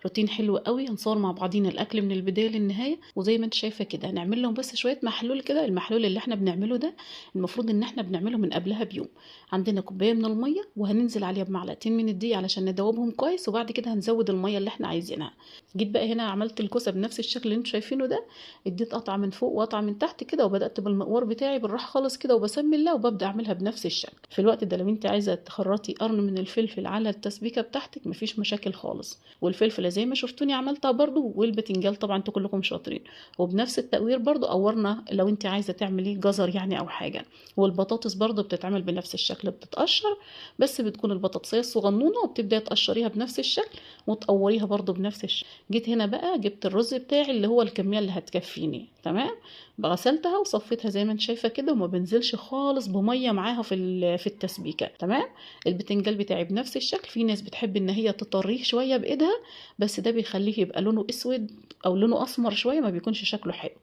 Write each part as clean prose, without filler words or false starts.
روتين حلو قوي. هنصور مع بعضينا الاكل من البدايه للنهايه، وزي ما انت شايفه كده هنعمل لهم بس شويه محلول كده. المحلول اللي احنا بنعمله ده المفروض ان احنا بنعمله من قبلها بيوم. عندنا كوبايه من الميه وهننزل عليها بمعلقتين من الدقيق علشان ندوبهم كويس، وبعد كده هنزود الميه اللي احنا عايزينها. جيت بقى هنا عملت الكوسه بنفس الشكل اللي انتوا شايفينه ده. اديت قطعه من فوق وقطعه من تحت كده، وبدات بالمقوار بتاعي بالراحه خالص كده، وبسمي الله وببدا اعملها بنفس الشكل. في الوقت ده لو انت عايزه تخرطي قرن من الفلفل على التسبيكه بتاعتك مفيش مشاكل خالص. والفلفله زي ما شفتوني عملتها برضو، والبتنجان طبعا انتوا كلكم شاطرين. وبنفس التقوير برضو قورنا لو انت عايزه تعملي جزر يعني او حاجه. والبطاطس برضو بتتعمل بنفس الشكل، بتتقشر بس بتكون البطاطسيه الصغنونه، وبتبداي تقشريها بنفس الشكل وتقوريها برضو بنفس الشكل. جيت هنا بقى جبت الرز بتاعي اللي هو الكميه اللي هتكفيني، تمام. غسلتها وصفيتها زي ما انت شايفه كده، وما بنزلش خالص بميه معاها في التسبيكه، تمام. البتنجان بتاعي بنفس الشكل. في ناس بتحب ان هي تطريه شويه بايدها، بس ده بيخليه يبقى لونه اسود او لونه اسمر شويه، ما بيكونش شكله حلو.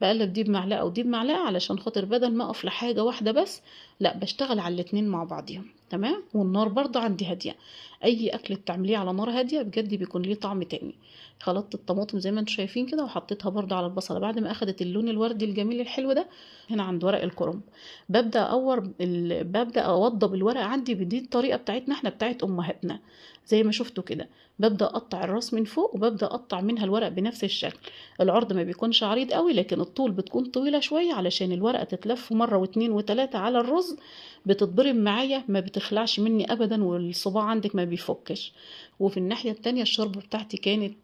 بقلب دي بمعلقه ودي بمعلقه علشان خاطر بدل ما اقف لحاجه واحده بس، لا بشتغل على الاتنين مع بعضيهم، تمام. والنار برضه عندي هاديه. اي اكل بتعمليه على نار هاديه بجد بيكون ليه طعم تاني. خلطت الطماطم زي ما انتم شايفين كده، وحطيتها برضه على البصله بعد ما اخدت اللون الوردي الجميل الحلو ده. هنا عند ورق الكرنب ببدا اوضب الورق عندي بدي الطريقه بتاعتنا احنا بتاعت امهاتنا، زي ما شفتوا كده. ببدا اقطع الراس من فوق، وببدا اقطع منها الورق بنفس الشكل. العرض ما بيكونش عريض قوي، لكن الطول بتكون طويلة شوية علشان الورقة تتلف مرة واتنين وتلاتة على الرز. بتتضرب معايا ما بتخلعش مني ابدا، والصباع عندك ما بيفكش. وفي الناحية التانية الشوربة بتاعتي كانت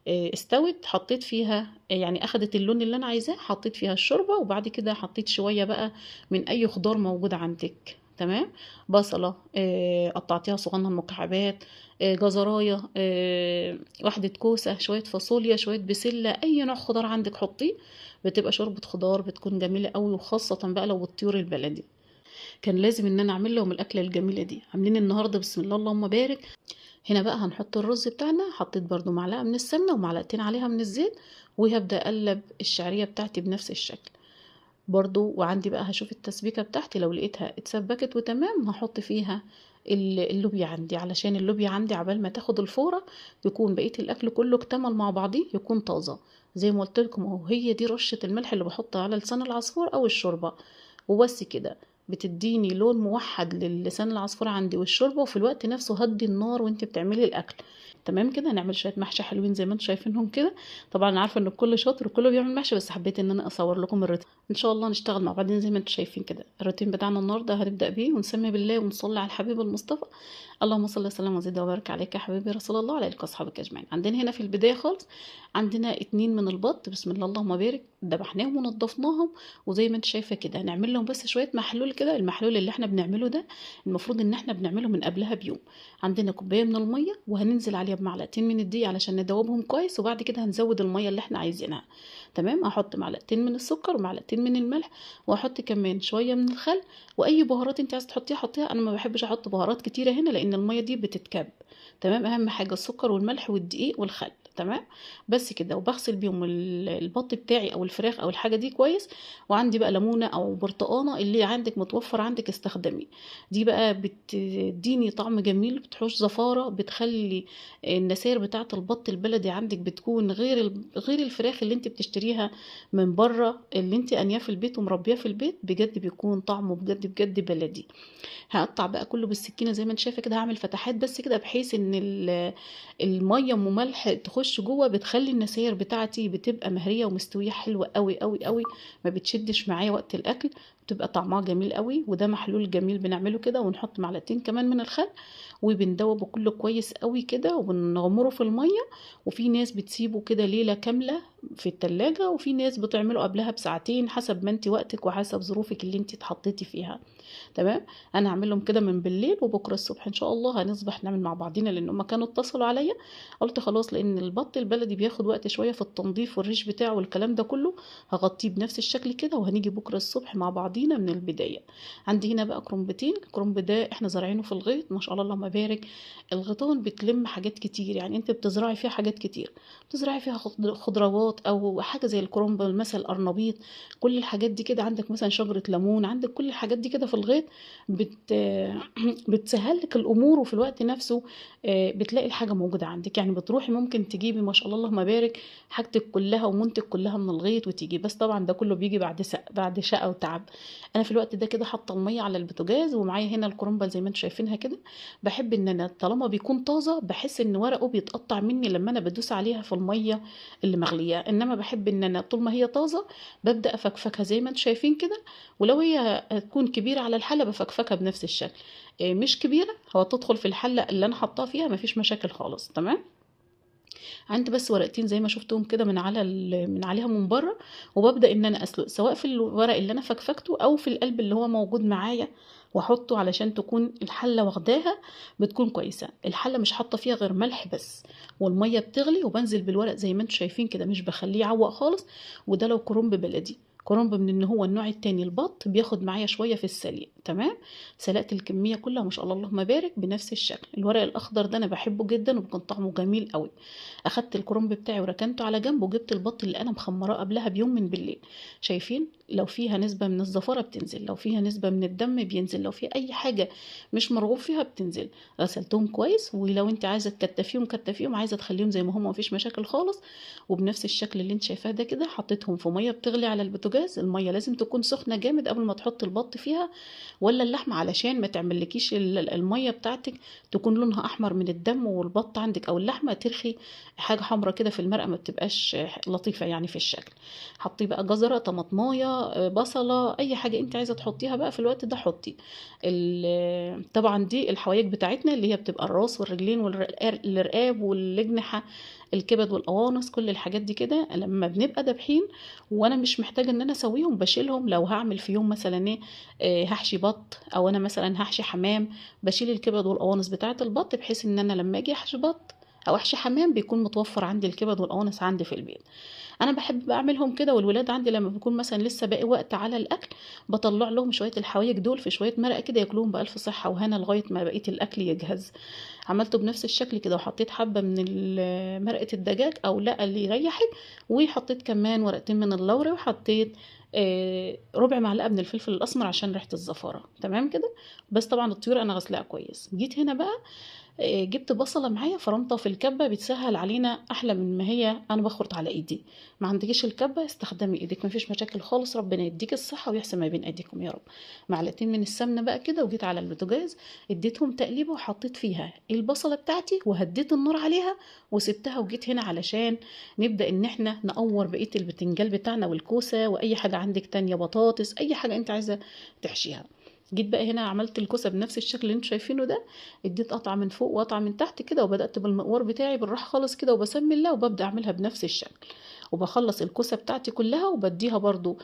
استوت. حطيت فيها يعني اخدت اللون اللي انا عايزاه، حطيت فيها الشوربة، وبعد كده حطيت شوية بقى من اي خضار موجود عندك، تمام. بصلة قطعتيها صغنن مكعبات، جزراية، واحدة كوسة، شوية فاصوليا، شوية بسلة، أي نوع خضار عندك حطيه. بتبقى شوربة خضار بتكون جميلة قوي، وخاصة بقى لو بالطيور البلدي. كان لازم ان انا اعمل لهم الاكله الجميله دي. عاملين النهارده بسم الله اللهم بارك. هنا بقى هنحط الرز بتاعنا. حطيت برضو معلقه من السمنه ومعلقتين عليها من الزيت، وهبدا اقلب الشعريه بتاعتي بنفس الشكل برضو. وعندي بقى هشوف التسبيكة بتاعتي، لو لقيتها اتسبكت وتمام هحط فيها اللوبيا عندي، علشان اللوبيا عندي عبال ما تاخد الفورة يكون بقية الأكل كله اكتمل مع بعضيه، يكون طازة. زي ما قلت لكم اهو، هي دي رشة الملح اللي بحطها على لسان العصفور أو الشوربة، وبس كده. بتديني لون موحد للسان العصفور عندي والشوربة، وفي الوقت نفسه هدي النار وانت بتعملي الأكل. تمام كده. نعمل شوية محشي حلوين زي ما انتم شايفينهم كده. طبعا انا عارفة ان الكل شاطر وكله بيعمل محشي، بس حبيت ان انا اصور لكم الروتين. ان شاء الله نشتغل مع بعضين زي ما انتم شايفين كده. الروتين بتاعنا النهارده هنبدا بيه ونسمي بالله ونصلي على الحبيب المصطفى. اللهم صل وسلم وزد وبارك عليك يا حبيبي رسول الله، على اله واصحابك اجمعين. عندنا هنا في البدايه خالص عندنا اتنين من البط، بسم الله اللهم بارك، ذبحناهم ونضفناهم. وزي ما انت شايفه كده هنعمل لهم بس شويه محلول كده. المحلول اللي احنا بنعمله ده المفروض ان احنا بنعمله من قبلها بيوم. عندنا كوبايه من الميه وهننزل عليها بمعلقتين من الدقيق علشان ندوبهم كويس، وبعد كده هنزود الميه اللي احنا عايزينها، تمام. هحط معلقتين من السكر ومعلقتين من الملح، واحط كمان شويه من الخل. واي بهارات انت عايزه تحطيها حطيها. انا ما بحبش احط بهارات كتيره هنا لان الميه دي بتتكب، تمام. اهم حاجه السكر والملح والدقيق والخل، تمام. بس كده. وبغسل بيهم البط بتاعي او الفراخ او الحاجه دي كويس. وعندي بقى ليمونه او برتقانه اللي عندك متوفر عندك استخدمي. دي بقى بتديني طعم جميل، بتحوش زفاره، بتخلي النسائر بتاعه البط البلدي عندك بتكون غير الفراخ اللي انت بتشتريها من بره، اللي انت انياه في البيت ومربيه في البيت. بجد بيكون طعمه بجد بجد بلدي. هقطع بقى كله بالسكينه زي ما انت شايفه كده. هعمل فتحات بس كده بحيث ان الميه ام ملح تخش جوه، بتخلي النساير بتاعتي بتبقى مهريه ومستويه حلوه قوي قوي قوي. ما بتشدش معايا وقت الاكل، بتبقى طعمها جميل قوي. وده محلول جميل بنعمله كده. ونحط معلقتين كمان من الخل، وبندوبه كله كويس قوي كده، وبنغمره في الميه. وفي ناس بتسيبه كده ليله كامله في التلاجة، وفي ناس بتعمله قبلها بساعتين حسب ما انت وقتك وحسب ظروفك اللي انت اتحطيتي فيها، تمام. انا هعمل لهم كده من بالليل، وبكره الصبح ان شاء الله هنصبح نعمل مع بعضينا، لان هم كانوا اتصلوا عليا. قلت خلاص لان البط البلدي بياخد وقت شويه في التنظيف والريش بتاعه والكلام ده كله. هغطيه بنفس الشكل كده، وهنيجي بكره الصبح مع بعضينا من البدايه. عندي هنا بقى كرنبتين. الكرنب ده احنا زارعينه في الغيط ما شاء الله اللهم بارك. الغيطان بتلم حاجات كتير، يعني انت بتزرعي فيها حاجات كتير. بتزرعي فيها خضروات او حاجه زي الكرنب مثلا القرنبيط. كل الحاجات دي كده عندك، مثلا شجره ليمون، عندك كل الحاجات دي كده في الغيط بت بتسهل لك الامور، وفي الوقت نفسه بتلاقي الحاجه موجوده عندك. يعني بتروحي ممكن تجيبي ما شاء الله اللهم بارك حاجتك كلها ومنتج كلها من الغيط وتيجي، بس طبعا ده كله بيجي بعد شقه وتعب. انا في الوقت ده كده حاطه الميه على البوتاجاز، ومعايا هنا الكرنبه زي ما انتم شايفينها كده. بحب ان انا طالما بيكون طازه بحس ان ورقه بيتقطع مني لما انا بدوس عليها في الميه اللي مغليه، انما بحب ان انا طول ما هي طازه ببدا افكفكها زي ما انتم شايفين كده. ولو هي هتكون كبيره على الحله بفكفكها بنفس الشكل. مش كبيره هو تدخل في الحله اللي انا حطاها فيها مفيش مشاكل خالص. تمام. عندي بس ورقتين زي ما شفتهم كده من عليها من بره، وببدا ان انا اسلق سواء في الورق اللي انا فكفكته او في القلب اللي هو موجود معايا، واحطه علشان تكون الحله واخداها. بتكون كويسه الحله، مش حاطه فيها غير ملح بس، والميه بتغلي وبنزل بالورق زي ما انتم شايفين كده، مش بخليه يعوق خالص. وده لو كرنب بلدي. كرنب من ان هو النوع التاني البط بياخد معايا شويه في السليق. تمام. سلقت الكميه كلها ما شاء الله اللهم بارك بنفس الشكل. الورق الاخضر ده انا بحبه جدا وبيكون طعمه جميل قوي. اخدت الكرنب بتاعي وركنته على جنب، وجبت البط اللي انا مخمراه قبلها بيوم من بالليل. شايفين لو فيها نسبه من الزفاره بتنزل، لو فيها نسبه من الدم بينزل، لو في اي حاجه مش مرغوب فيها بتنزل. غسلتهم كويس، ولو انت عايزه تكتفيهم كتفيهم، عايزه تخليهم زي ما هم مفيش مشاكل خالص. وبنفس الشكل اللي انت شايفاه ده كده حطيتهم في ميه بتغلي على البوتاجاز. الميه لازم تكون سخنه جامد قبل ما تحط البط فيها ولا اللحمه، علشان ما تعملكيش الميه بتاعتك تكون لونها احمر من الدم، والبط عندك او اللحمه ترخي حاجه حمرا كده في المرقه، ما بتبقاش لطيفه يعني في الشكل. حطي بقى جزره، طماطمايه، بصله، اي حاجه انت عايزه تحطيها بقى في الوقت ده حطي. طبعا دي الحوايج بتاعتنا اللي هي بتبقى الراس والرجلين والرقاب والاجنحه، الكبد والقوانص، كل الحاجات دي كده لما بنبقى دابحين وانا مش محتاجه ان انا اسويهم بشيلهم. لو هعمل في يوم مثلا ايه هحشي بط، او انا مثلا هحشي حمام، بشيل الكبد والقوانص بتاعه البط، بحيث ان انا لما اجي احشي بط او احشي حمام بيكون متوفر عندي الكبد والقوانص عندي في البيت. انا بحب اعملهم كده، والولاد عندي لما بيكون مثلا لسه باقي وقت على الاكل بطلع لهم شويه الحوايج دول في شويه مرقه كده ياكلوهم بالف صحه وهنا لغايه ما بقيه الاكل يجهز. عملته بنفس الشكل كده، وحطيت حبه من مرقه الدجاج او لا اللي يريحك، وحطيت كمان ورقتين من اللوري، وحطيت ربع معلقه من الفلفل الاسمر عشان ريحه الزفاره. تمام كده. بس طبعا الطيور انا غسلاها كويس. جيت هنا بقى جبت بصلة معايا فرمتها في الكبة، بتسهل علينا أحلى من ما هي أنا بخرط على إيدي. ما عندكيش الكبة استخدمي إيدك مفيش مشاكل خالص، ربنا يديك الصحة ويحسن ما بين أيديكم يا رب. معلقتين من السمنة بقى كده، وجيت على البوتاجاز اديتهم تقليبة، وحطيت فيها البصلة بتاعتي وهديت النار عليها وسبتها. وجيت هنا علشان نبدأ إن احنا نقور بقية البتنجال بتاعنا والكوسة وأي حاجة عندك تانية، بطاطس، أي حاجة أنت عايزة تحشيها. جيت بقى هنا عملت الكوسه بنفس الشكل اللي انتوا شايفينه ده. اديت قطعه من فوق وقطعه من تحت كده، وبدات بالمقوار بتاعي بالراحه خالص كده، وبسمي الله وببدا اعملها بنفس الشكل. وبخلص الكوسه بتاعتي كلها وبديها برضو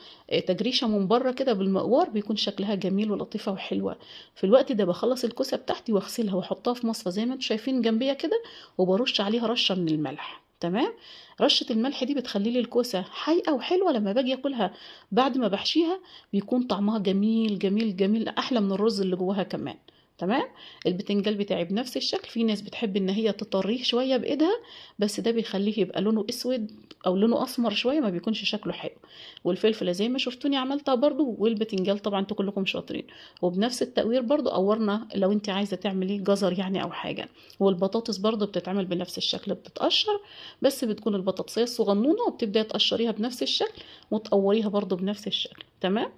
تجريشه من بره كده بالمقوار، بيكون شكلها جميل ولطيفه وحلوه. في الوقت ده بخلص الكوسه بتاعتي واغسلها واحطها في مصفى زي ما انتوا شايفين جنبيها كده، وبرش عليها رشه من الملح. تمام. رشة الملح دي بتخلي لي الكوسة حيقة وحلوة، لما باجي اكلها بعد ما بحشيها بيكون طعمها جميل جميل جميل، احلى من الرز اللي جواها كمان. تمام. البتنجال بتاعي بنفس الشكل. في ناس بتحب ان هي تطريه شويه بايدها، بس ده بيخليه يبقى لونه اسود او لونه اسمر شويه، ما بيكونش شكله حلو. والفلفله زي ما شفتوني عملتها برضو، والبتنجال طبعا انتوا كلكم شاطرين. وبنفس التقوير برضو قورنا لو انت عايزه تعملي جزر يعني او حاجه. والبطاطس برضو بتتعمل بنفس الشكل، بتتقشر، بس بتكون البطاطسيه الصغنونه وبتبداي تقشريها بنفس الشكل وتقوريها برضو بنفس الشكل. تمام.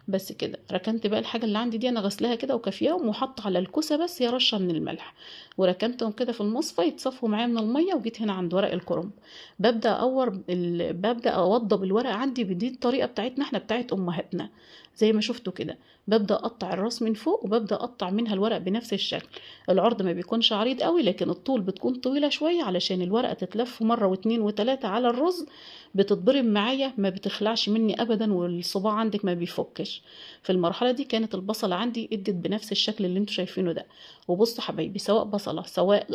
بس كده ركنت بقى الحاجه اللي عندي دي انا غسلاها كده وكافياهم، وحط على الكوسه بس هي رشه من الملح، وركنتهم كده في المصفى يتصفوا معايا من الميه. وجيت هنا عند ورق الكرنب، ببدا اوضب الورق عندي بدي الطريقه بتاعتنا احنا بتاعت امهاتنا زي ما شفتوا كده. ببدا اقطع الراس من فوق، وببدا اقطع منها الورق بنفس الشكل. العرض ما بيكونش عريض قوي، لكن الطول بتكون طويله شويه علشان الورقه تتلف مره واتنين وتلاته على الرز، بتتضرب معايا ما بتخلعش مني ابدا، والصباع عندك ما بيفكش. في المرحله دي كانت البصله عندي ادت بنفس الشكل اللي انتوا شايفينه ده. وبصوا حبايبي، سواء بصله سواء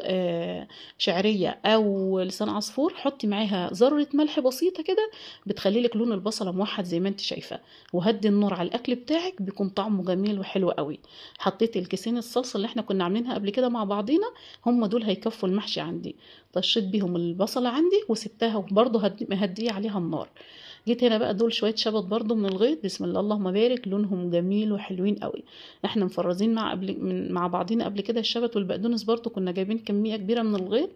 شعريه او لسان عصفور، حطي معاها ذره ملح بسيطه كده، بتخلي لك لون البصله موحد زي ما انت شايفه. وهدي النار على الاكل بتاعك بيكون طعمه جميل وحلو قوي. حطيت الكيسين الصلصه اللي احنا كنا عاملينها قبل كده مع بعضينا، هم دول هيكفوا المحشي عندي. طشيت بيهم البصله عندي وسبتها، وبرضه هدي عليها النار. جيت هنا بقى دول شويه شبت برضو من الغيط، بسم الله اللهم بارك، لونهم جميل وحلوين قوي. احنا مفرزين مع بعضينا قبل كده الشبت والبقدونس، برضو كنا جايبين كميه كبيره من الغيط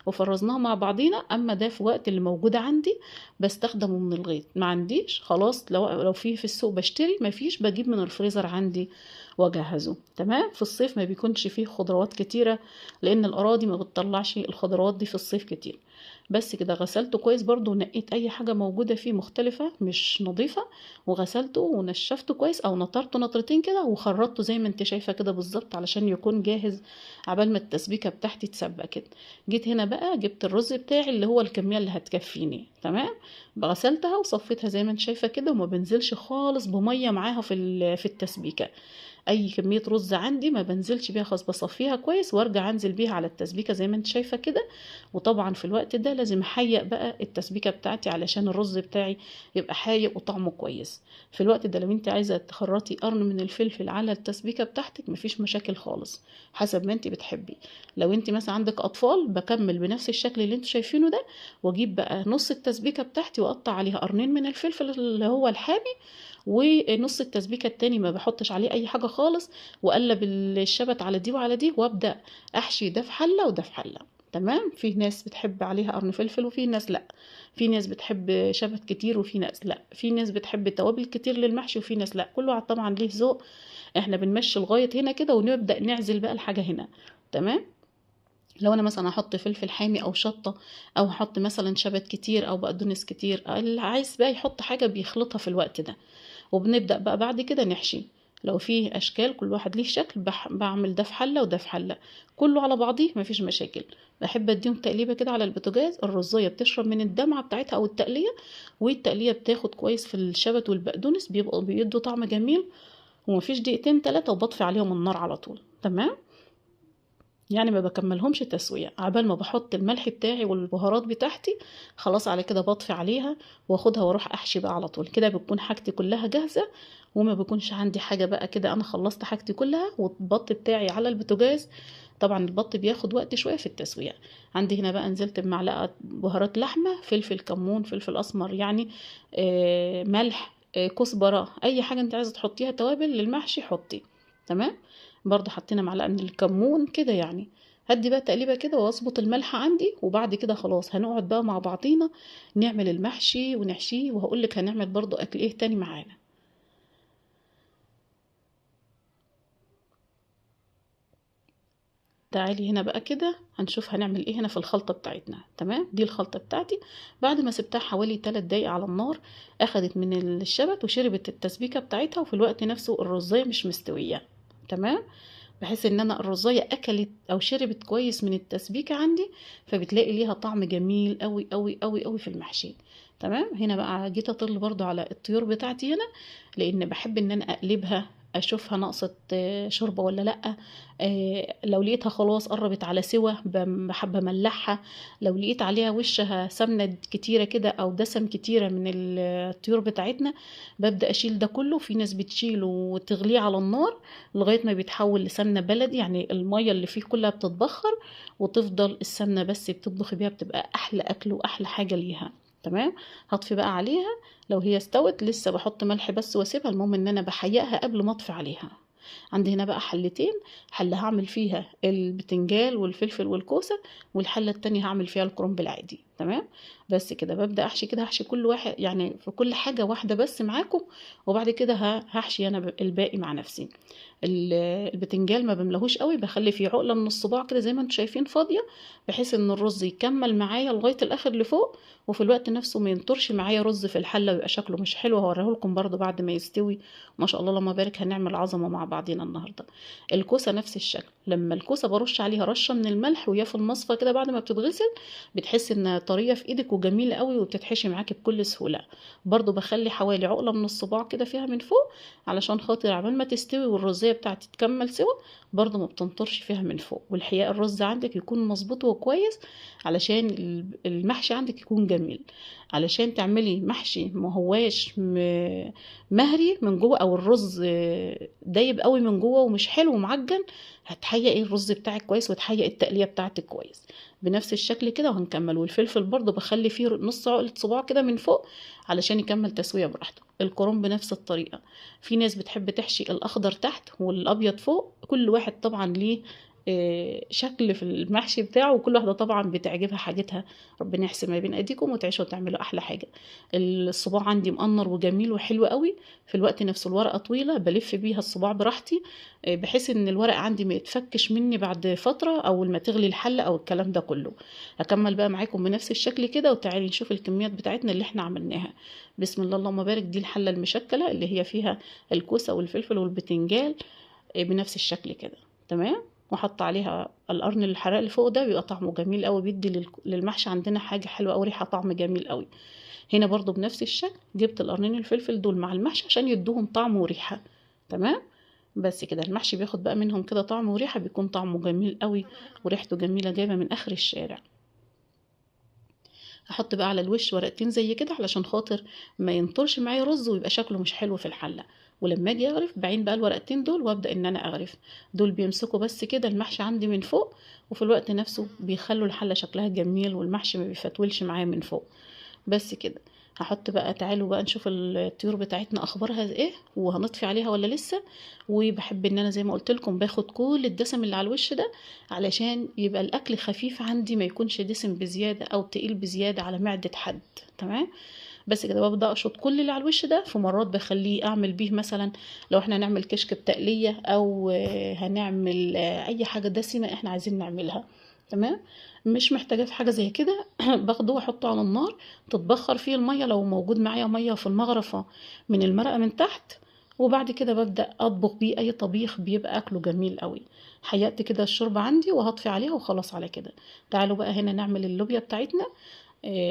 وفرزناها مع بعضينا. اما ده في وقت اللي موجود عندي بستخدمه من الغيط، ما عنديش خلاص، لو في السوق بشتري، ما فيش بجيب من الفريزر عندي واجهزه. تمام. في الصيف ما بيكونش فيه خضروات كتيره، لان الاراضي ما بتطلعش الخضروات دي في الصيف كتير. بس كده غسلته كويس برضو، ونقيت اي حاجه موجوده فيه مختلفه مش نظيفه، وغسلته ونشفته كويس او نطرته نطرتين كده، وخرطته زي ما انت شايفه كده بالظبط علشان يكون جاهز عبال ما التسبيكه بتاعتي تسبك كده. جيت هنا بقى جبت الرز بتاعي اللي هو الكميه اللي هتكفيني. تمام. غسلتها وصفيتها زي ما انت شايفه كده، وما بنزلش خالص بميه معاها في التسبيكه. اي كميه رز عندي ما بنزلش بيها خالص، بصفيها كويس وارجع انزل بيها على التسبيكه زي ما انت شايفه كده. وطبعا في الوقت ده لازم احيق بقى التسبيكه بتاعتي علشان الرز بتاعي يبقى حايق وطعمه كويس. في الوقت ده لو انت عايزه تخرطي قرن من الفلفل على التسبيكه بتاعتك مفيش مشاكل خالص، حسب ما انت بتحبي. لو انت مثلا عندك اطفال بكمل بنفس الشكل اللي انتوا شايفينه ده، واجيب بقى نص التسبيكه بتاعتي واقطع عليها قرنين من الفلفل اللي هو الحامي، ونص التسبيكه التاني ما بحطش عليه اي حاجه خالص، واقلب الشبت على دي وعلى دي، وابدا احشي ده في حله وده في حله. تمام. في ناس بتحب عليها قرن فلفل وفي ناس لا، في ناس بتحب شبت كتير وفي ناس لا، في ناس بتحب توابل كتير للمحشي وفي ناس لا، كل واحد طبعا ليه ذوق. احنا بنمشي لغايه هنا كده ونبدا نعزل بقى الحاجه هنا. تمام. لو انا مثلا هحط فلفل حامي او شطه، او هحط مثلا شبت كتير او بقدونس كتير، اللي عايز بقى يحط حاجه بيخلطها في الوقت ده. وبنبدأ بقى بعد كده نحشي. لو في اشكال كل واحد ليه شكل، بعمل ده في حله وده في حله، كله على بعضيه مفيش مشاكل. بحب اديهم تقليبه كده على البوتاجاز، الرزايه بتشرب من الدمعه بتاعتها او التقليه، والتقليه بتاخد كويس في الشبت والبقدونس، بيبقوا بيدوا طعم جميل. ومفيش دقيقتين 3 وبطفي عليهم النار على طول. تمام. يعني ما بكملهمش تسوية عبال ما بحط الملح بتاعي والبهارات بتاعتي، خلاص على كده بطفي عليها واخدها واروح احشي بقى على طول كده، بتكون حاجتي كلها جاهزة. وما بيكونش عندي حاجة بقى كده، انا خلصت حاجتي كلها والبط بتاعي على البوتاجاز. طبعا البط بياخد وقت شوية في التسوية. عندي هنا بقى نزلت بمعلقة بهارات لحمة، فلفل كمون، فلفل اسمر يعني، ملح، كزبرة، اي حاجة انت عايزة تحطيها توابل للمحشي حطي. تمام. برضو حطينا معلقة من الكمون كده يعني. هدي بقى تقليبه كده واظبط الملح عندي، وبعد كده خلاص هنقعد بقى مع بعضينا نعمل المحشي ونحشيه، وهقولك هنعمل برضو اكل ايه تاني معانا. تعالي هنا بقى كده هنشوف هنعمل ايه هنا في الخلطة بتاعتنا. تمام. دي الخلطة بتاعتي بعد ما سبتها حوالي 3 دقايق على النار، اخدت من الشبت وشربت التسبيكة بتاعتها، وفي الوقت نفسه الرزاية مش مستوية. تمام. بحيث ان انا الرزاية اكلت او شربت كويس من التسبيكة عندي، فبتلاقي ليها طعم جميل قوي قوي قوي قوي في المحشي. تمام. هنا بقى جيت اطل برضو على الطيور بتاعتي هنا، لان بحب ان انا اقلبها اشوفها نقصت شوربه ولا لا. لو لقيتها خلاص قربت على سوا بحب املحها. لو لقيت عليها وشها سمنه كتيره كده او دسم كتيره من الطيور بتاعتنا، ببدا اشيل ده كله. في ناس بتشيله وتغليه على النار لغايه ما بيتحول لسمنه بلدي، يعني الميه اللي فيه كلها بتتبخر وتفضل السمنه بس بتطبخي بيها، بتبقى احلى اكل واحلى حاجه ليها. تمام. هطفي بقى عليها. لو هي استوت لسه بحط ملح بس واسيبها، المهم ان انا بحيقها قبل ما اطفي عليها. عندي هنا بقى حلتين، حلة هعمل فيها البتنجال والفلفل والكوسة، والحلة التانية هعمل فيها الكرنب العادي. تمام. بس كده ببدأ احشي كده، هحشي كل واحد يعني في كل حاجة واحدة بس معاكم، وبعد كده هحشي انا الباقي مع نفسي. البتنجال ما بملهوش قوي، بخلي فيه عقلة من الصباع كده زي ما انتم شايفين فاضية، بحيث ان الرز يكمل معايا لغاية الاخر لفوق، وفي الوقت نفسه ما ينطرش معايا رز في الحلة ويبقى شكله مش حلو. هوريه لكم برضو بعد ما يستوي. ما شاء الله اللهم بارك، هنعمل عظمة مع بعضينا النهاردة. الكوسة نفس الشكل، لما الكوسة برش عليها رشة من الملح وهي في المصفى كده بعد ما بتتغسل، بتحس انها طرية في ايدك وجميلة قوي وبتتحشي معاكي بكل سهولة. برضو بخلي حوالي عقلة من الصباع كده فيها من فوق، علشان خاطر عبال ما تستوي والرزية بتاعتي تكمل سوا، برضو ما بتنطرش فيها من فوق. والحقيقة الرز عندك يكون مظبوط وكويس علشان المحشي عندك يكون جميل. علشان تعملي محشي ما هواش مهري من جوه، او الرز دايب قوي من جوه ومش حلو ومعجن، هتحيقي الرز بتاعك كويس وتحيقي التقليه بتاعتك كويس. بنفس الشكل كده وهنكمل. والفلفل برضو بخلي فيه نص عقلة صباع كده من فوق علشان يكمل تسوية براحته. الكرنب بنفس الطريقة. في ناس بتحب تحشي الاخضر تحت والابيض فوق، كل واحد طبعا ليه شكل في المحشي بتاعه، وكل واحدة طبعا بتعجبها حاجتها. ربنا يحسن ما بين ايديكم وتعيشوا وتعملوا احلى حاجة. الصباع عندي مقنر وجميل وحلو قوي، في الوقت نفسه الورقة طويلة بلف بيها الصباع براحتي، بحيث ان الورق عندي ما يتفكش مني بعد فترة اول ما تغلي الحلة او الكلام ده كله. هكمل بقى معاكم بنفس الشكل كده، وتعالي نشوف الكميات بتاعتنا اللي احنا عملناها. بسم الله اللهم بارك. دي الحلة المشكلة اللي هي فيها الكوسة والفلفل والبتنجان بنفس الشكل كده. تمام. وحط عليها القرن الحراق اللي فوق ده، بيبقى طعمه جميل قوي، بيدي للمحشي عندنا حاجه حلوه قوي، ريحه طعم جميل قوي. هنا برضو بنفس الشكل جبت القرنين الفلفل دول مع المحشي عشان يدوهم طعم وريحه. تمام. بس كده المحشي بياخد بقى منهم كده طعم وريحه، بيكون طعمه جميل قوي وريحته جميله جايبه من اخر الشارع. هحط بقى على الوش ورقتين زي كده علشان خاطر ما ينطرش معايا رز ويبقى شكله مش حلو في الحله. ولما اجي اغرف بعين بقى الورقتين دول وابدا ان انا اغرف. دول بيمسكوا بس كده المحشي عندي من فوق، وفي الوقت نفسه بيخلوا الحله شكلها جميل والمحشي ما بيفتولش معايا من فوق. بس كده. هحط بقى، تعالوا بقى نشوف الطيور بتاعتنا اخبارها ايه وهنطفي عليها ولا لسه. وبحب ان انا زي ما قلت لكم باخد كل الدسم اللي على الوش ده علشان يبقى الاكل خفيف عندي، ما يكونش دسم بزياده او تقيل بزياده على معده حد. تمام. بس كده ببدا اشط كل اللي على الوش ده. في مرات بخليه اعمل بيه مثلا لو احنا هنعمل كشك بتقليه او هنعمل اي حاجه دسمه احنا عايزين نعملها. تمام. مش محتاجه في حاجه زي كده باخده واحطه على النار تتبخر فيه الميه، لو موجود معايا ميه في المغرفه من المرقه من تحت. وبعد كده ببدا اطبخ بيه اي طبيخ بيبقى اكله جميل قوي. حيقت كده الشوربه عندي وهطفي عليها وخلاص على كده. تعالوا بقى هنا نعمل اللوبيا بتاعتنا.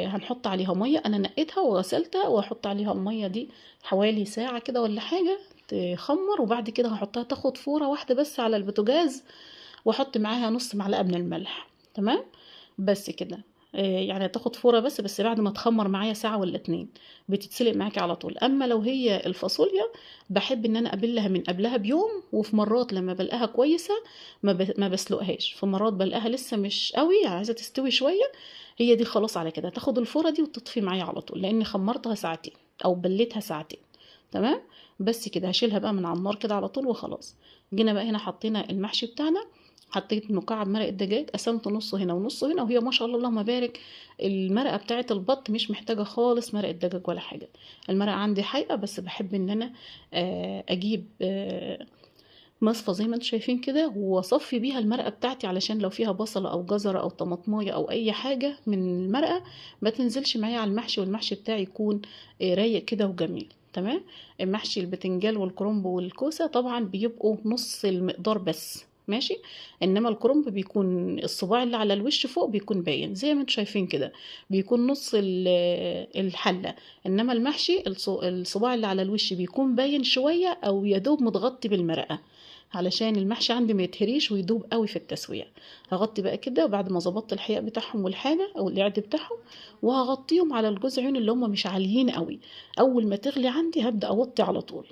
هنحط عليها ميه، انا نقيتها وغسلتها واحط عليها الميه دي حوالي ساعه كده ولا حاجه تخمر. وبعد كده هحطها تاخد فوره واحده بس على البوتاجاز، واحط معاها نص معلقه من الملح. تمام. بس كده. يعني تاخد فوره بس بعد ما تخمر معايا ساعه ولا اتنين بتتسلق معاكي على طول. اما لو هي الفاصوليا بحب ان انا ابلها من قبلها بيوم، وفي مرات لما بلقاها كويسه ما بسلقهاش، في مرات بلقاها لسه مش قوي يعني عايزه تستوي شويه. هي دي خلاص على كده تاخد الفوره دي وتطفي معايا على طول، لان خمرتها ساعتين او بليتها ساعتين. تمام. بس كده هشيلها بقى من على النار كده على طول وخلاص. جينا بقى هنا حطينا المحشي بتاعنا. حطيت مكعب مرق الدجاج، قسمت نصه هنا ونصه هنا، وهي ما شاء الله اللهم بارك المرقه بتاعه البط مش محتاجه خالص مرق الدجاج ولا حاجه. المرقه عندي حقيقه، بس بحب ان انا اجيب مصفى زي ما انتم شايفين كده واصفي بيها المرقه بتاعتي، علشان لو فيها بصله او جزره او طماطمايه او اي حاجه من المرقه ما تنزلش معايا على المحشي، والمحشي بتاعي يكون رايق كده وجميل. تمام. المحشي البتنجان والكرنب والكوسه طبعا بيبقوا نص المقدار بس ماشي. انما الكرنب بيكون الصباع اللي على الوش فوق بيكون باين زي ما انتم شايفين كده، بيكون نص الحله. انما المحشي الصباع اللي على الوش بيكون باين شويه او يدوب متغطي بالمرقه، علشان المحشي عندي ما يتهريش ويدوب قوي في التسويه. هغطي بقى كده بعد ما ظبطت الحياء بتاعهم والحاجه او القعد بتاعهم، وهغطيهم على الجوز عيون اللي هم مش عاليين قوي. اول ما تغلي عندي هبدا اوطي على طول.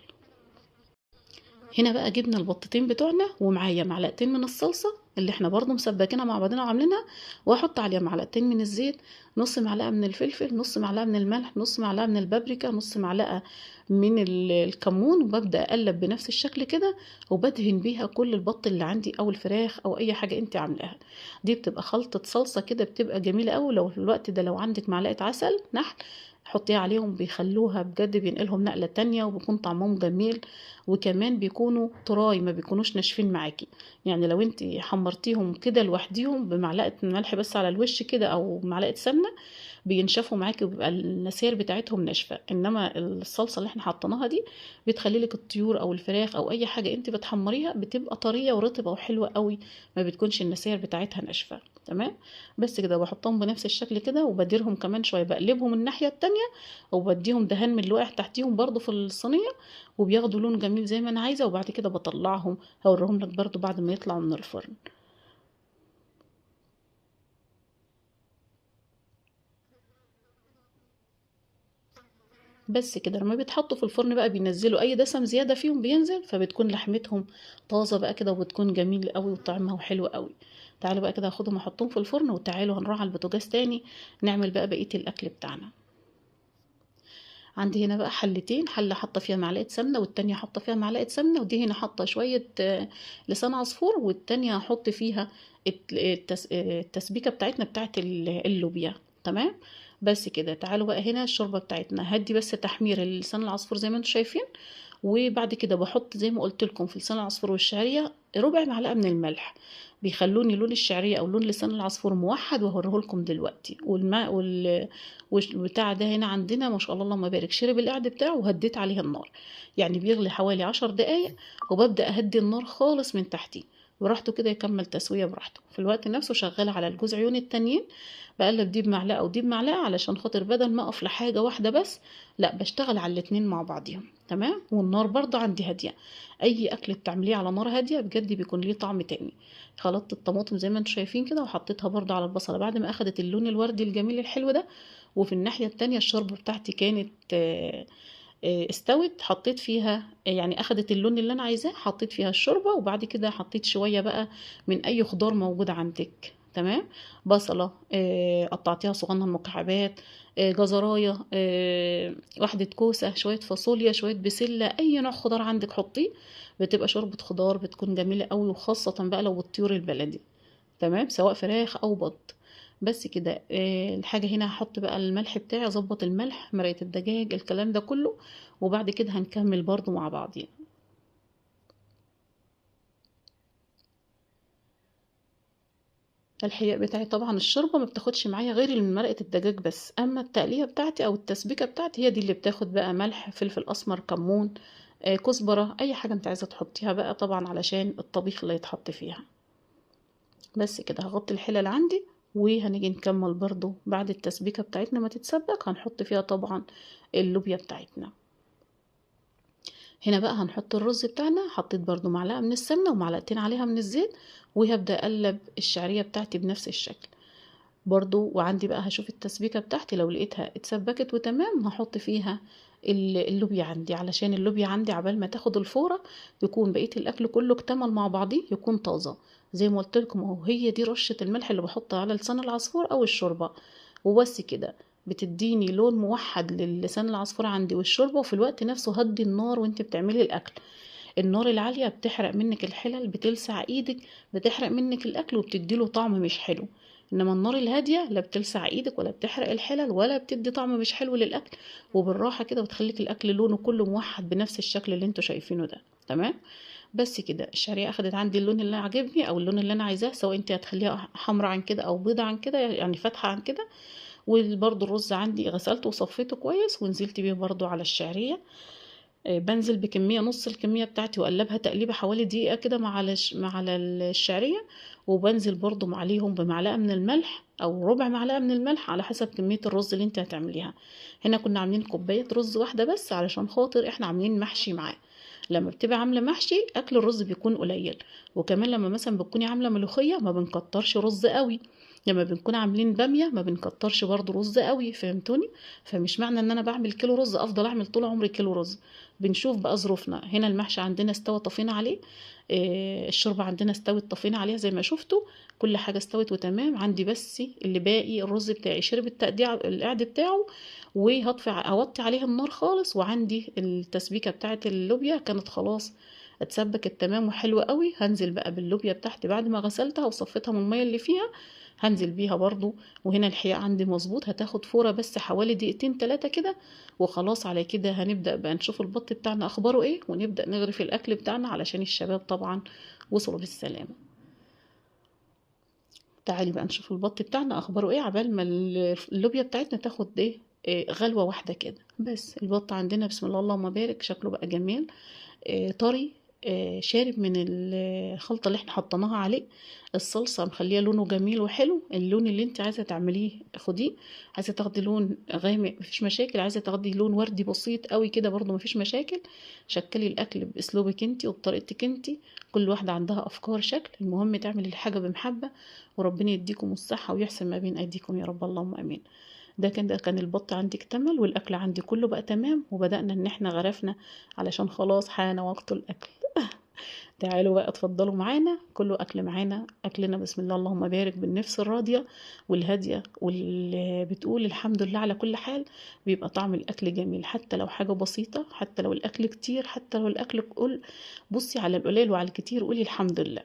هنا بقى جبنا البطتين بتوعنا ومعايا معلقتين من الصلصه اللي احنا برضو مسبكينها مع بعضنا وعاملينها، واحط عليها معلقتين من الزيت، نص معلقه من الفلفل، نص معلقه من الملح، نص معلقه من البابريكا، نص معلقه من الكمون، وببدا اقلب بنفس الشكل كده وبدهن بيها كل البط اللي عندي او الفراخ او اي حاجه انت عاملاها. دي بتبقى خلطه صلصه كده بتبقى جميله قوي. لو في الوقت ده لو عندك معلقه عسل نحل حطيها عليهم بيخلوها بجد بينقلهم نقله تانية وبيكون طعمهم جميل. وكمان بيكونوا طراي ما بيكونوش ناشفين معاكي. يعني لو انت حمرتيهم كده لوحديهم بمعلقه ملح بس على الوش كده او معلقه سمنه بينشفوا معاكي وبيبقى النسير بتاعتهم ناشفه. انما الصلصه اللي احنا حطيناها دي بتخلي لك الطيور او الفراخ او اي حاجه انت بتحمريها بتبقى طريه ورطبه وحلوه قوي، ما بتكونش النسير بتاعتها ناشفه. تمام. بس كده بحطهم بنفس الشكل كده وبديرهم كمان شويه، بقلبهم الناحيه التانية وبديهم دهان من اللي واقع تحتيهم برضو في الصينيه، وبياخدوا لون جميل زي ما انا عايزه. وبعد كده بطلعهم هوريهم لك برضو بعد ما يطلعوا من الفرن. بس كده لما بيتحطوا في الفرن بقى بينزلوا اي دسم زياده فيهم بينزل، فبتكون لحمتهم طازه بقى كده وبتكون جميل قوي وطعمها حلو قوي. تعالوا بقى كده هاخدهم احطهم في الفرن، وتعالوا هنروح على البوتاجاز تاني نعمل بقى بقية الاكل بتاعنا. عندي هنا بقى حلتين، حله حاطه فيها معلقه سمنه والتانية حاطه فيها معلقه سمنه، ودي هنا حاطه شويه لسان عصفور، والتانية هحط فيها التسبيكه بتاعتنا بتاعت اللوبيا. تمام. بس كده تعالوا بقى هنا الشوربه بتاعتنا هدي بس تحمير لسان العصفور زي ما انتم شايفين، وبعد كده بحط زي ما قلت لكم في لسان العصفور والشعريه ربع معلقه من الملح، بيخلوني لون الشعريه او لون لسان العصفور موحد، وهوريه لكم دلوقتي. والماء والبتاع ده هنا عندنا ما شاء الله اللهم بارك شرب القعد بتاعه، وهديت عليه النار، يعني بيغلي حوالي 10 دقايق، وببدأ اهدي النار خالص من تحتيه براحته كده، يكمل تسوية براحته. في الوقت نفسه شغالة على الجوز عيون التانيين، بقلب دي بمعلقة ودي بمعلقة، علشان خاطر بدل ما اقف لحاجة واحدة بس، لا بشتغل على الاتنين مع بعضهم. تمام. والنار برضه عندي هادية، اي اكل بتعمليه على نار هادية بجد بيكون ليه طعم تاني. خلطت الطماطم زي ما انتم شايفين كده، وحطيتها برضه على البصلة بعد ما اخدت اللون الوردي الجميل الحلو ده. وفي الناحية التانية الشوربة بتاعتي كانت استوت، حطيت فيها يعني اخدت اللون اللي انا عايزاه، حطيت فيها الشوربة، وبعد كده حطيت شوية بقى من اي خضار موجود عندك. تمام. بصلة قطعتيها صغنن مكعبات، جزراية، واحدة كوسة، شوية فاصوليا، شوية بسلة، اي نوع خضار عندك حطيه، بتبقى شوربة خضار بتكون جميلة قوي، وخاصة بقى لو بالطيور البلدي. تمام، سواء فراخ او بط. بس كده الحاجة هنا هحط بقى الملح بتاعي، اظبط الملح، مرقة الدجاج، الكلام ده كله، وبعد كده هنكمل برضو مع بعضين. الحقيقة بتاعي طبعا الشوربة ما بتاخدش معايا غير من مرقة الدجاج بس، اما التقلية بتاعتي او التسبيكة بتاعتي هي دي اللي بتاخد بقى ملح، فلفل اسمر، كمون، كزبرة، اي حاجة انت عايزة تحطيها بقى طبعا علشان الطبيخ اللي يتحط فيها. بس كده هغطي الحلل عندي، وهنيجي نكمل برضو بعد التسبيكة بتاعتنا ما تتسبك، هنحط فيها طبعا اللوبيا بتاعتنا. هنا بقى هنحط الرز بتاعنا، حطيت برضو معلقة من السمنة ومعلقتين عليها من الزيت، وهبدأ اقلب الشعرية بتاعتي بنفس الشكل برضو. وعندي بقى هشوف التسبيكة بتاعتي لو لقيتها اتسبكت وتمام، هحط فيها اللوبيا عندي، علشان اللوبيا عندي عبال ما تاخد الفورة يكون بقية الاكل كله اكتمل مع بعضيه، يكون طازة. زي ما قلت لكم اهو، هي دي رشة الملح اللي بحطها على لسان العصفور او الشوربة، وبس كده بتديني لون موحد للسان العصفور عندي والشوربة. وفي الوقت نفسه هدي النار وانت بتعملي الاكل، النار العالية بتحرق منك الحلل، بتلسع ايدك، بتحرق منك الاكل وبتديله طعم مش حلو. انما النار الهادية لا بتلسع ايدك ولا بتحرق الحلل ولا بتدي طعم مش حلو للاكل، وبالراحة كده بتخليك الاكل لونه كله موحد بنفس الشكل اللي انتوا شايفينه ده. تمام. بس كده الشعرية اخدت عندي اللون اللي عاجبني او اللون اللي انا عايزاه، سواء انت هتخليها حمرا عن كده او بيضة عن كده، يعني فاتحة عن كده. وبرده الرز عندي غسلته وصفيته كويس ونزلت بيه برضو على الشعرية. بنزل بكمية نص الكمية بتاعتي، واقلبها تقليبة حوالي دقيقة كده مع الشعرية. وبنزل برضو معليهم بمعلقة من الملح او ربع معلقة من الملح على حسب كمية الرز اللي انت هتعمليها. هنا كنا عاملين كوباية رز واحدة بس، علشان خاطر احنا عاملين محشي معاه. لما بتبقى عاملة محشي اكل الرز بيكون قليل، وكمان لما مثلا بتكوني عاملة ملوخية ما بنكترش رز قوي، لما بنكون عاملين بامية ما بنكترش برضو رز قوي، فهمتوني؟ فمش معنى ان انا بعمل كيلو رز افضل اعمل طول عمري كيلو رز. بنشوف بقى ظروفنا. هنا المحشي عندنا استوى طفينا عليه، الشوربة عندنا استوت طفينا عليها زي ما شفتوا، كل حاجة استوت وتمام. عندي بس اللي باقي الرز بتاعي شرب التقديع القعد بتاعه، اوطي عليه النار خالص. وعندي التسبيكة بتاعت اللوبيا كانت خلاص اتسبكت تمام وحلوة قوي. هنزل بقى باللوبيا بتاعتي بعد ما غسلتها وصفيتها من المية اللي فيها، هنزل بيها برضو. وهنا الحقيقة عندي مظبوط، هتاخد فورة بس حوالي دقيقتين 3 كده، وخلاص على كده هنبدأ بقى نشوف البط بتاعنا اخباره ايه، ونبدأ نغرف الاكل بتاعنا علشان الشباب طبعا وصلوا بالسلامة. تعالي بقى نشوف البط بتاعنا اخباره ايه، عبال ما اللوبيا بتاعتنا تاخد ايه، غلوة واحدة كده. بس البط عندنا بسم الله اللهم بارك شكله بقى جميل، طري، شارب من الخلطة اللي احنا حطيناها عليه. الصلصة مخليه لونه جميل وحلو. اللون اللي انت عايزة تعمليه خديه، عايزة تاخدي لون غامق مفيش مشاكل، عايزة تاخدي لون وردي بسيط قوي كده برضو مفيش مشاكل. شكلي الاكل باسلوبك انت وبطريقتك انت، كل واحدة عندها افكار شكل، المهم تعملي الحاجة بمحبة، وربنا يديكم الصحة ويحسن ما بين ايديكم يا رب اللهم امين. ده كان البط عندي اكتمل، والاكل عندي كله بقى تمام، وبدأنا ان احنا غرفنا علشان خلاص حان وقت الاكل. تعالوا بقى اتفضلوا معانا، كله اكل معانا، اكلنا بسم الله اللهم بارك بالنفس الراضيه والهاديه واللي بتقول الحمد لله على كل حال. بيبقى طعم الاكل جميل، حتى لو حاجه بسيطه، حتى لو الاكل كتير، حتى لو الاكل قول. بصي على القليل وعلى الكتير قولي الحمد لله.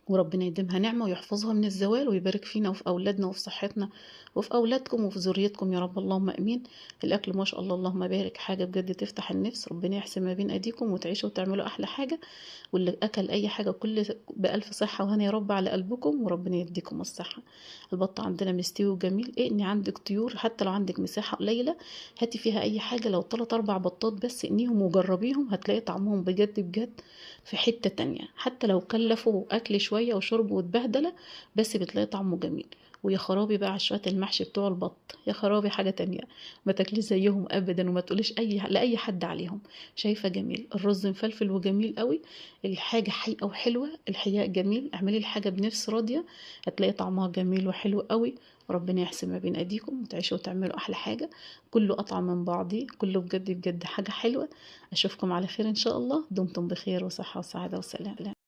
وربنا يديمها نعمة ويحفظها من الزوال، ويبارك فينا وفي أولادنا وفي صحتنا وفي أولادكم وفي ذريتكم يا رب، اللهم أمين. الأكل ما شاء الله اللهم بارك، حاجة بجد تفتح النفس. ربنا يحسن ما بين أيديكم وتعيشوا وتعملوا أحلى حاجة. واللي أكل أي حاجة كل بألف صحة وهنا يا رب على قلبكم، وربنا يديكم الصحة. البط عندنا مستوي وجميل. إني عندك طيور، حتى لو عندك مساحة قليلة هاتي فيها أي حاجة، لو 3 4 بطات بس إنيهم وجربيهم، هتلاقي طعمهم بجد بجد في حتة تانية. حتى لو كلفوا أكل شوية وشرب واتبهدلة، بس بتلاقي طعمه جميل. ويا خرابي بقى على شوية المحشي بتوع البط، يا خرابي حاجة تانية. ما تاكليش زيهم أبدا، وما تقوليش لأي حد عليهم. شايفة جميل الرز مفلفل وجميل قوي. الحاجة حقيقة وحلوة، الحقيقة جميل. اعملي الحاجة بنفس راضية، هتلاقي طعمها جميل وحلو قوي. ربنا يحسن ما بين ايديكم وتعيشوا وتعملوا احلى حاجة. كله اطعم من بعضي، كله بجد بجد حاجة حلوة. اشوفكم على خير ان شاء الله. دمتم بخير وصحة وسعادة وسلام.